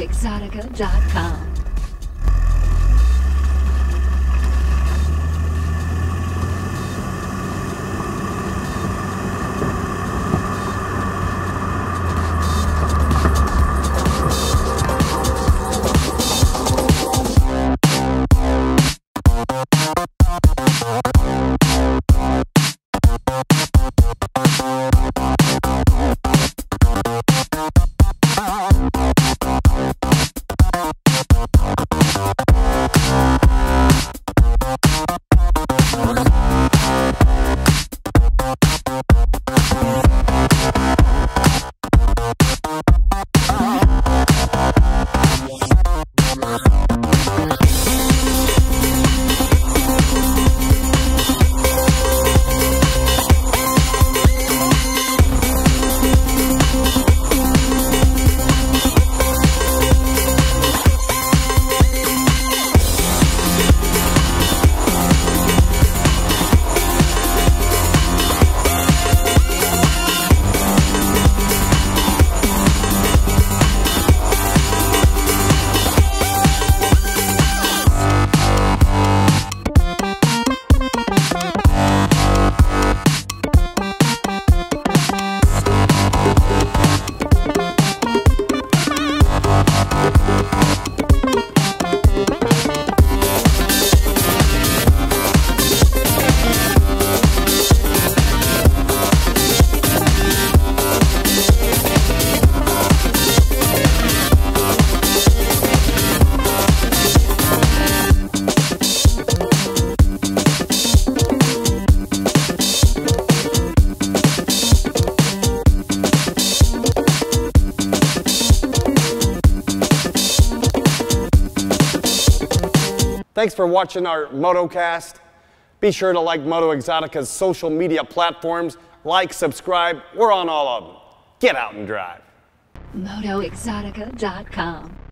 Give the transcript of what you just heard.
MotoeXotica.com. Thanks for watching our MotoCast. Be sure to like MotoeXotica's social media platforms. Like, subscribe. We're on all of them. Get out and drive. MotoeXotica.com.